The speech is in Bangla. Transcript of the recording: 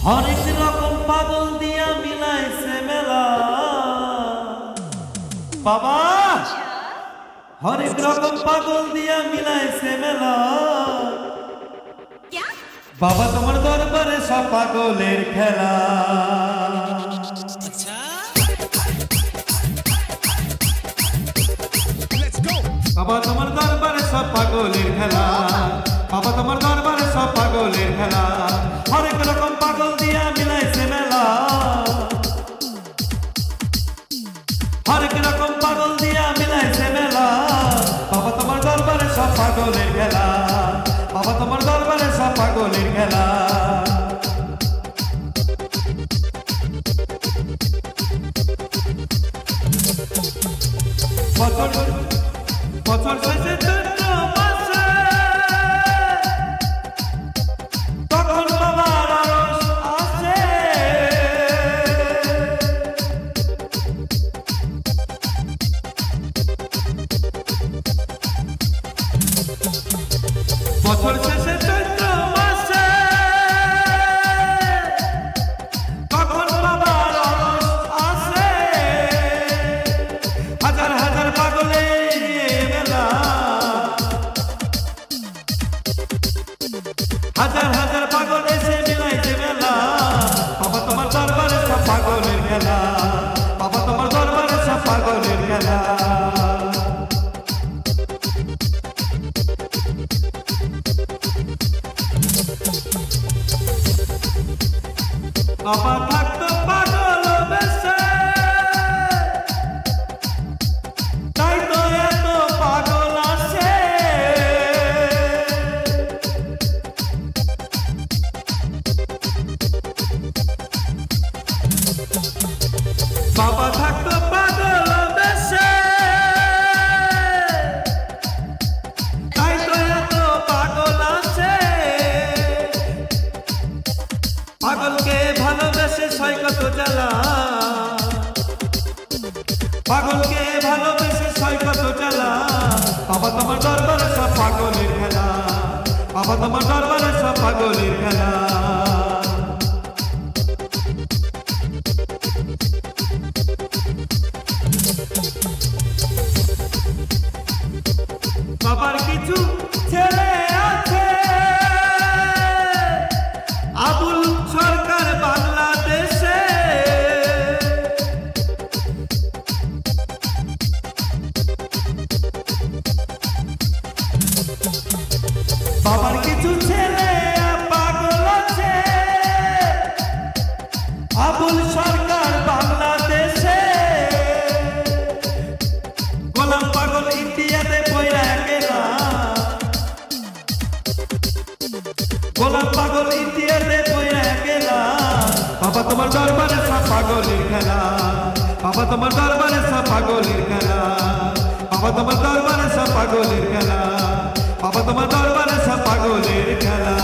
হরেক রকম পাগল দিয়া মিলাইছে মেলা বাবা, হরেক রকম পাগল দিয়া মিলাইছে মেলা বাবা, তোমার দরবারে সব পাগলের খেলা। বাবা তোমার দরবারে সব পাগলের খেলা, বাবা তোমার দরবারে সব পাগলের খেলা, হরেক রকম পাগল দিয়া মিলাইছে মেলা, হরেক রকম পাগল দিয়া মিলাইছে মেলা, বাবা তোমার দরবারে সব পাগলের খেলা, বাবা তোমার দরবারে সব পাগলের খেলা। বছর শেষে চৈত্র মাসে তখন বাবার আরশ আসে, বছর শেষে চৈত্র মাসে তখন বাবার আরশ আসে, হাজার হাজার পাগলে হাজার হাজার পাগল এসে মিলাইছে মেলা, বাবা তোমার দরবারে সব পাগলের খেলা, বাবা তোমার দরবারে সব পাগলের খেলা। বাবা থাকতো পাগল বেশে, তাই তো এত পাগল আসে, বাবা থাকতো পাগল বেশে, তাই তো এত পাগল আছে, পাগলকে ভালোবেসে সয় কত জ্বালা, পাগলকে ভালোবেসে সয় কত জ্বালা, বাবা তোমার দরবারে সব পাগলের খেলা, বাবা তোমার দরবারে সব পাগলের খেলা। বাবার কিছু ছেলে আছে, আবুল সরকার বাংলাদেশে, বাবার কিছু ছেলে পাগল আছে, আবুল সরকার বাংলাদেশে, গোলাম পাগল ইন্ডিয়াতে পয়রা গেলা, গোলাম পাগল ইন্ডিয়াতে পয়রা গেলা, বাবা তোমার দরবারে সব পাগলের খেলা, বাবা তোমার দরবারে সব পাগলের খেলা, বাবা তোমার দরবারে সব পাগলের খেলা, বাবা তোমার দরবারে সব পাগলের খেলা।